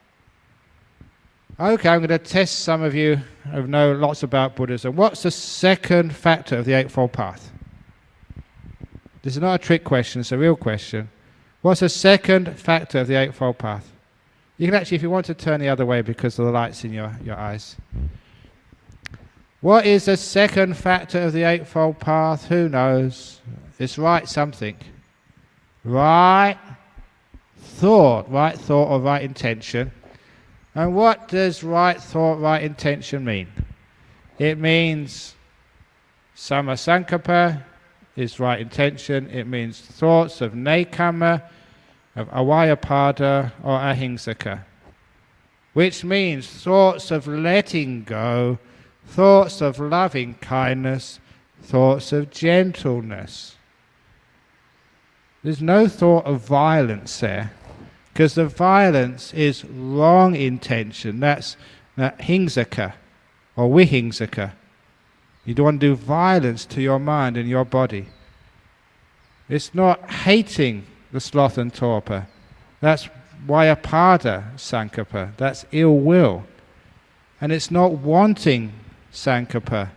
Okay, I'm going to test some of you who know lots about Buddhism. What's the second factor of the Eightfold Path? This is not a trick question, it's a real question. What's the second factor of the Eightfold Path? You can actually, if you want to, turn the other way because of the lights in your eyes. What is the second factor of the Eightfold Path? Who knows? It's right something. Right thought or right intention. And what does right thought, right intention mean? It means samma sankappa is right intention. It means thoughts of nekama, of avyapada or ahingsaka, which means thoughts of letting go, thoughts of loving kindness, thoughts of gentleness. There's no thought of violence there, because the violence is wrong intention. That's hingsaka or vihingsaka. You don't want to do violence to your mind and your body. It's not hating the sloth and torpor. That's Vyapada Sankappa, that's ill will. And it's not wanting Sankappa.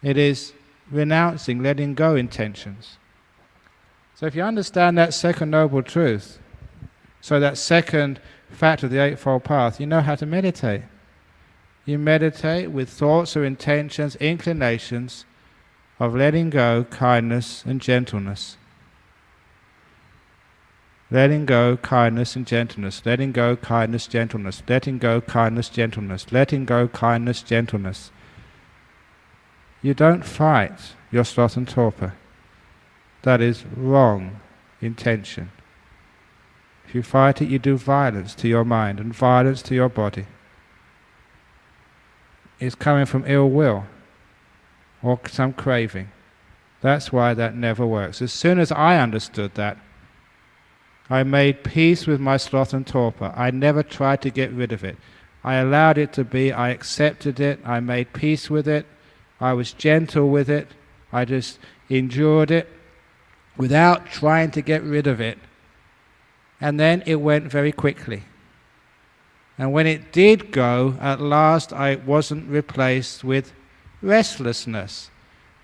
It is renouncing, letting go intentions. So if you understand that second noble truth, so that second fact of the Eightfold Path, you know how to meditate. You meditate with thoughts or intentions, inclinations of letting go, kindness and gentleness. Letting go, kindness and gentleness. Letting go, kindness, gentleness. Letting go, kindness, gentleness. Letting go, kindness, gentleness. You don't fight your sloth and torpor. That is wrong intention. If you fight it, you do violence to your mind and violence to your body. It's coming from ill will or some craving. That's why that never works. As soon as I understood that, I made peace with my sloth and torpor. I never tried to get rid of it. I allowed it to be. I accepted it. I made peace with it. I was gentle with it. I just endured it without trying to get rid of it. And then it went very quickly. And when it did go, at last I wasn't replaced with restlessness.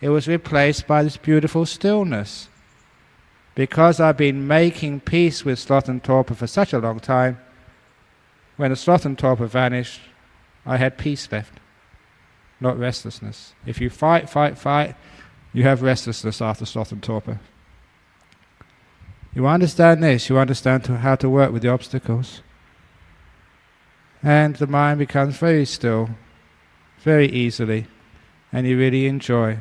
It was replaced by this beautiful stillness. Because I've been making peace with sloth and torpor for such a long time, when the sloth and torpor vanished, I had peace left, not restlessness. If you fight, you have restlessness after sloth and torpor. You understand this, you understand how to work with the obstacles. And the mind becomes very still, very easily, and you really enjoy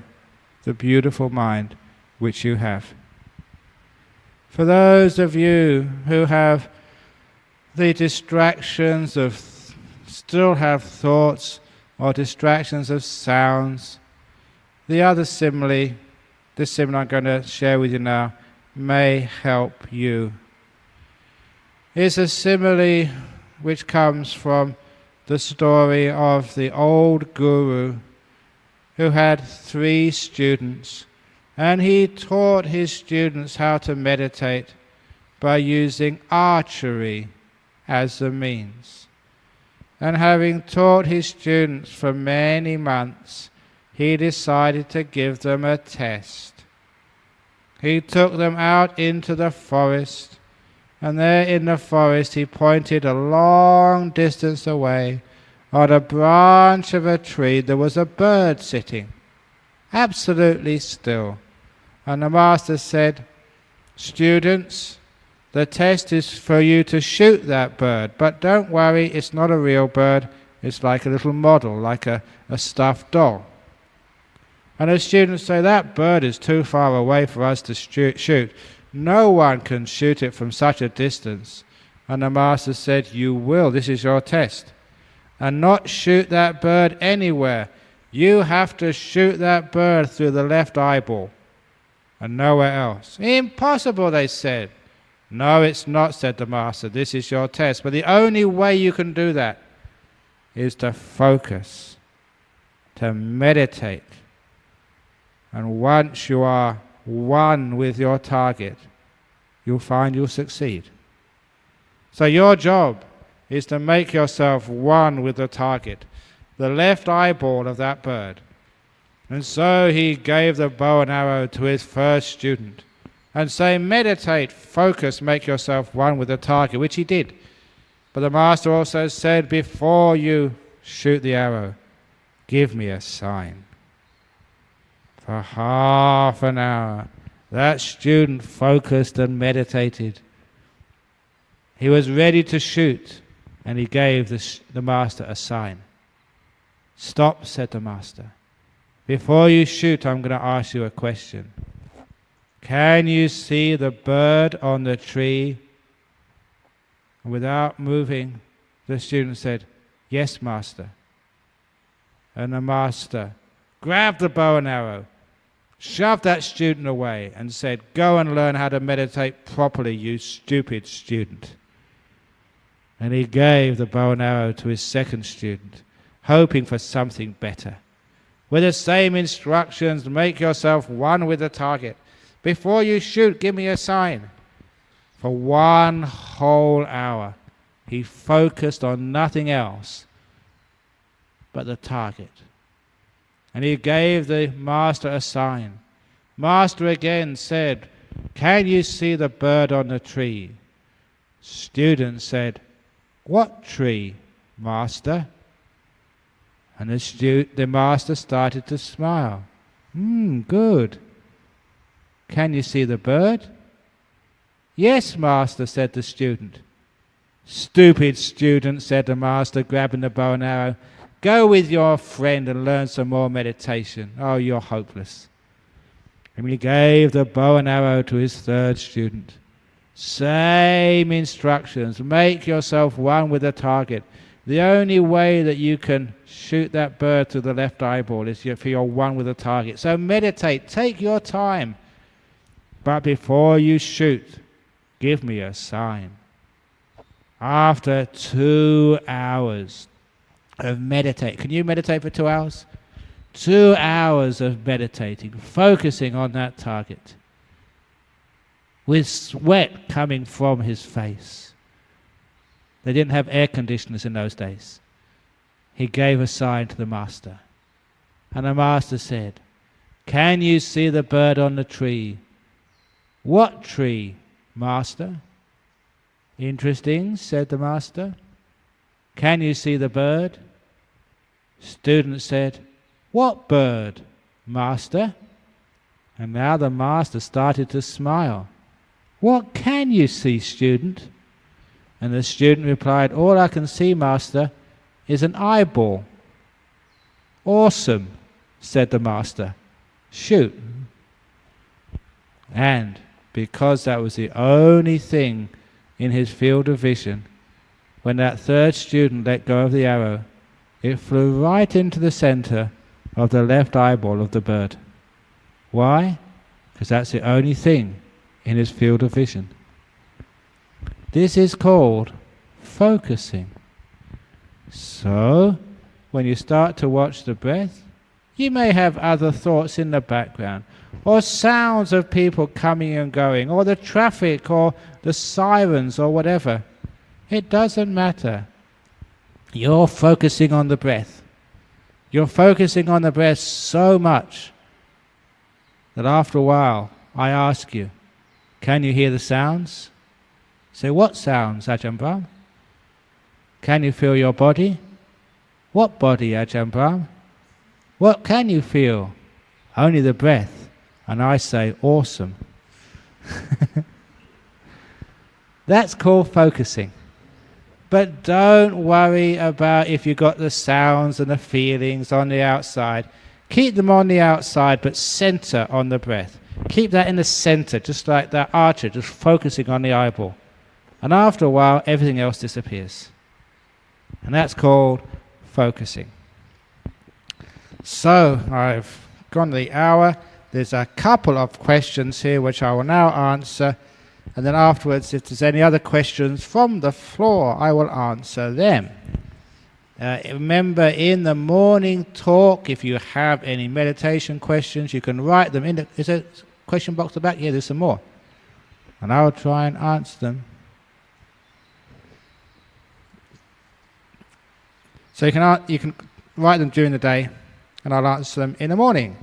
the beautiful mind which you have. For those of you who have the distractions of, still have thoughts or distractions of sounds, the other simile, this simile I'm going to share with you now, may help you. It's a simile which comes from the story of the old guru who had 3 students, and he taught his students how to meditate by using archery as a means. And having taught his students for many months, he decided to give them a test. He took them out into the forest, and there in the forest he pointed a long distance away. On a branch of a tree there was a bird sitting, absolutely still. And the master said, "Students, the test is for you to shoot that bird, but don't worry, it's not a real bird, it's like a little model, like a stuffed doll." And the students say, "That bird is too far away for us to shoot. No one can shoot it from such a distance." And the master said, "You will, this is your test. And not shoot that bird anywhere. You have to shoot that bird through the left eyeball and nowhere else." "Impossible," they said. "No, it's not," said the master. "This is your test. But the only way you can do that is to focus, to meditate. And once you are one with your target, you'll find you'll succeed." So your job is to make yourself one with the target, the left eyeball of that bird. And so he gave the bow and arrow to his first student and say, "Meditate, focus, make yourself one with the target," which he did. But the master also said, "Before you shoot the arrow, give me a sign." For half an hour, that student focused and meditated. He was ready to shoot, and he gave the master a sign. "Stop," said the master. "Before you shoot, I'm going to ask you a question. Can you see the bird on the tree?" And without moving, the student said, "Yes, master." And the master grabbed the bow and arrow, shoved that student away, and said, "Go and learn how to meditate properly, you stupid student." And he gave the bow and arrow to his second student, hoping for something better. With the same instructions, make yourself one with the target. Before you shoot, give me a sign. For 1 whole hour, he focused on nothing else but the target. And he gave the master a sign. Master again said, "Can you see the bird on the tree?" Student said, "What tree, master?" And the master started to smile. Good. Can you see the bird? Yes, master, said the student. Stupid student, said the master, grabbing the bow and arrow. Go with your friend and learn some more meditation. Oh, you're hopeless. And he gave the bow and arrow to his third student. Same instructions. Make yourself one with the target. The only way that you can shoot that bird through the left eyeball is if you're one with the target. So meditate. Take your time. But before you shoot, give me a sign. After 2 hours of meditate. Can you meditate for 2 hours? 2 hours of meditating, focusing on that target, with sweat coming from his face. They didn't have air conditioners in those days. He gave a sign to the master. And the master said, "Can you see the bird on the tree?" "What tree, master?" "Interesting," said the master. "Can you see the bird?" Student said, "What bird, master?" And now the master started to smile. "What can you see, student?" And the student replied, "All I can see, master, is an eyeball." "Awesome," said the master. "Shoot." And because that was the only thing in his field of vision, when that third student let go of the arrow, it flew right into the center of the left eyeball of the bird. Why? Because that's the only thing in his field of vision. This is called focusing. So, when you start to watch the breath, you may have other thoughts in the background, or sounds of people coming and going, or the traffic, or the sirens, or whatever. It doesn't matter. You're focusing on the breath. You're focusing on the breath so much that after a while, I ask you, can you hear the sounds? Say, what sounds, Ajahn Brahm? Can you feel your body? What body, Ajahn Brahm? What can you feel? Only the breath. And I say, awesome. That's called focusing. But don't worry about if you got the sounds and the feelings on the outside. Keep them on the outside, but center on the breath. Keep that in the center, just like that archer, just focusing on the eyeball. And after a while, everything else disappears. And that's called focusing. So, I've gone the hour. There's a couple of questions here which I will now answer. And then afterwards, if there's any other questions from the floor, I will answer them. Remember, in the morning talk, if you have any meditation questions, you can write them in. Is there a question box at the back? Yeah, there's some more. And I'll try and answer them. So you can write them during the day, and I'll answer them in the morning.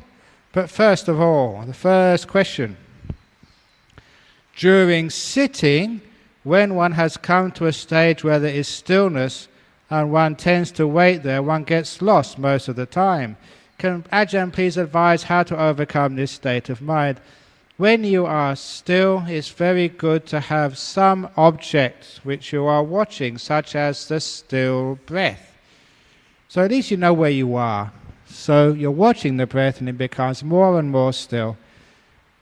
But first of all, the first question. During sitting, when one has come to a stage where there is stillness and one tends to wait there, one gets lost most of the time. Can Ajahn please advise how to overcome this state of mind? When you are still, it's very good to have some object which you are watching, such as the still breath. So at least you know where you are. So you're watching the breath and it becomes more and more still.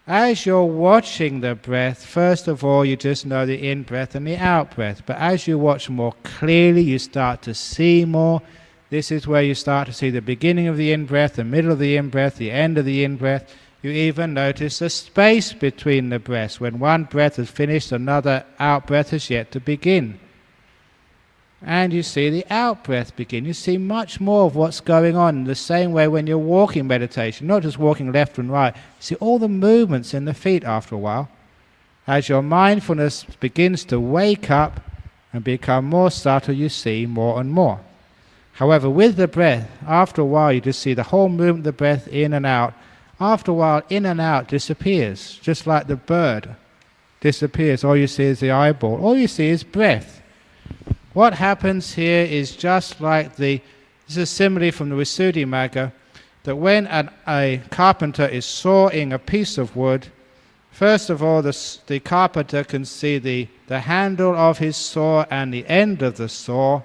As you're watching the breath, first of all, you just know the in-breath and the out-breath. But as you watch more clearly, you start to see more. This is where you start to see the beginning of the in-breath, the middle of the in-breath, the end of the in-breath. You even notice the space between the breaths. When one breath is finished, another out-breath has yet to begin. And you see the out-breath begin. You see much more of what's going on in the same way when you're walking meditation, not just walking left and right. You see all the movements in the feet after a while. As your mindfulness begins to wake up and become more subtle, you see more and more. However, with the breath, after a while you just see the whole movement of the breath in and out. After a while, in and out disappears, just like the bird disappears. All you see is the eyeball. All you see is breath. What happens here is just like this is a simile from the Visuddhimagga, that when a carpenter is sawing a piece of wood, first of all the carpenter can see the handle of his saw and the end of the saw,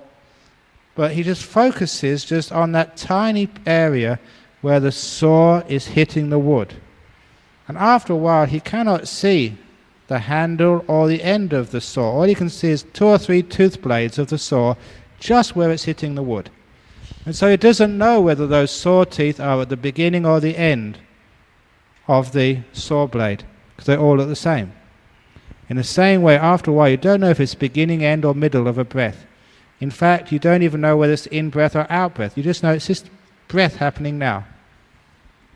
but he just focuses just on that tiny area where the saw is hitting the wood. And after a while he cannot see the handle or the end of the saw. All you can see is 2 or 3 tooth blades of the saw just where it's hitting the wood. And so he doesn't know whether those saw teeth are at the beginning or the end of the saw blade, because they all look the same. In the same way, after a while, you don't know if it's beginning, end, or middle of a breath. In fact, you don't even know whether it's in-breath or out-breath. You just know it's just breath happening now.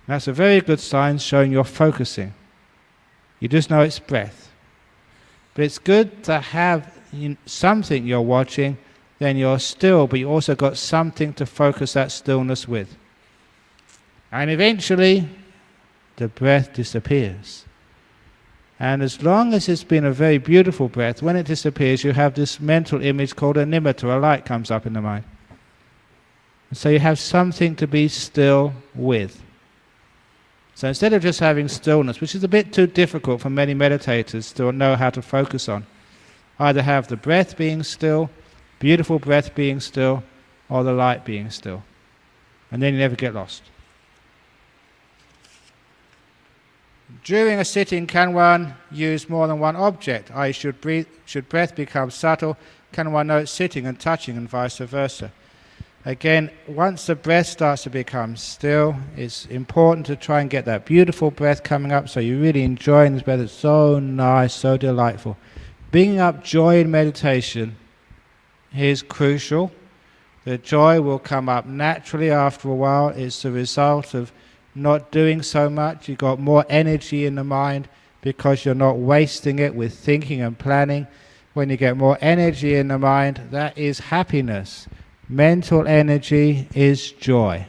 That's a very good sign showing you're focusing. You just know it's breath. But it's good to have something you're watching, then you're still, but you also got something to focus that stillness with. And eventually, the breath disappears. And as long as it's been a very beautiful breath, when it disappears, you have this mental image called a nimitta, a light comes up in the mind. And so you have something to be still with. So instead of just having stillness, which is a bit too difficult for many meditators to know how to focus on, either have the breath being still, beautiful breath being still, or the light being still. And then you never get lost. During a sitting, can one use more than one object? I.e., should breath become subtle, can one note sitting and touching and vice versa? Again, once the breath starts to become still, it's important to try and get that beautiful breath coming up so you're really enjoying this breath. It's so nice, so delightful. Bringing up joy in meditation is crucial. The joy will come up naturally after a while. It's the result of not doing so much. You've got more energy in the mind because you're not wasting it with thinking and planning. When you get more energy in the mind, that is happiness. Mental energy is joy.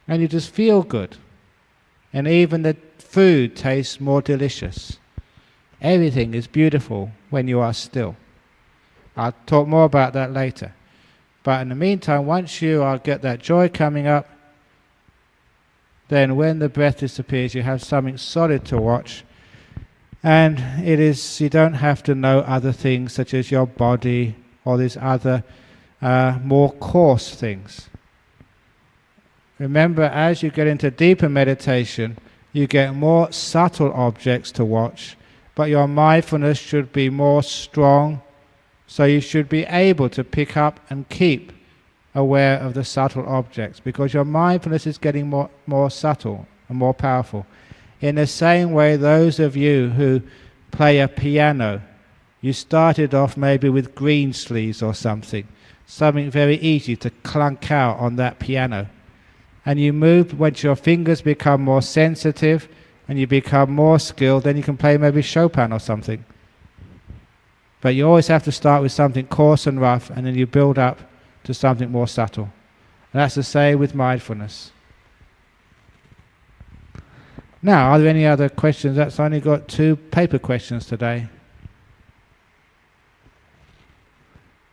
And you just feel good. And even the food tastes more delicious. Everything is beautiful when you are still. I'll talk more about that later. But in the meantime, once you get that joy coming up, then when the breath disappears, you have something solid to watch. And it is, you don't have to know other things such as your body or these other more coarse things. Remember, as you get into deeper meditation, you get more subtle objects to watch, but your mindfulness should be more strong, so you should be able to pick up and keep aware of the subtle objects, because your mindfulness is getting more subtle and more powerful. In the same way, those of you who play a piano, you started off maybe with green sleeves or something very easy to clunk out on that piano. And you move, once your fingers become more sensitive and you become more skilled, then you can play maybe Chopin or something. But you always have to start with something coarse and rough, and then you build up to something more subtle. And that's the same with mindfulness. Now, are there any other questions? That's only got 2 paper questions today.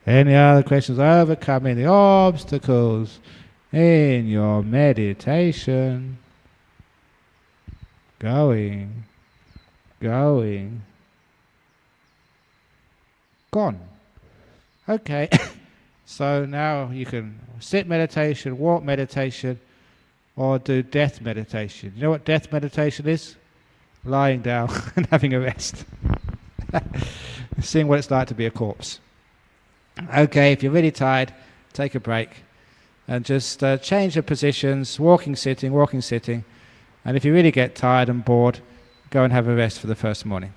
Any other questions? Overcoming the obstacles in your meditation. Going. Gone. Okay. So now you can sit meditation, walk meditation, or do death meditation. You know what death meditation is? Lying down and having a rest. Seeing what it's like to be a corpse. Okay, if you're really tired, take a break and just change the positions, walking, sitting. And if you really get tired and bored, go and have a rest for the first morning.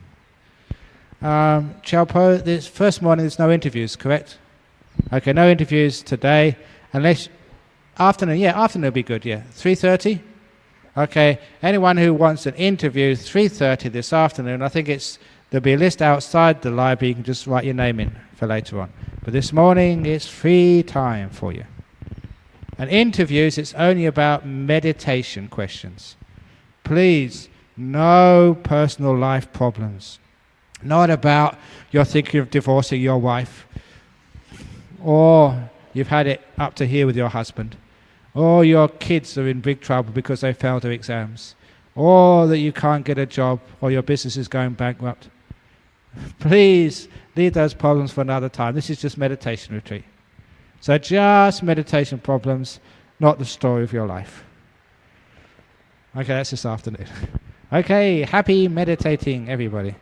Chalpo, this first morning there's no interviews, correct? Okay, no interviews today, unless afternoon. Yeah, afternoon will be good. Yeah, 3:30. Okay, anyone who wants an interview, 3:30 this afternoon, I think there'll be a list outside the library, you can just write your name in for later on. But this morning, it's free time for you. And interviews, it's only about meditation questions. Please, no personal life problems. Not about you're thinking of divorcing your wife, or you've had it up to here with your husband, or your kids are in big trouble because they failed their exams, or that you can't get a job, or your business is going bankrupt. Please leave those problems for another time. This is just meditation retreat. So just meditation problems, not the story of your life. Okay, that's this afternoon. Okay, happy meditating, everybody.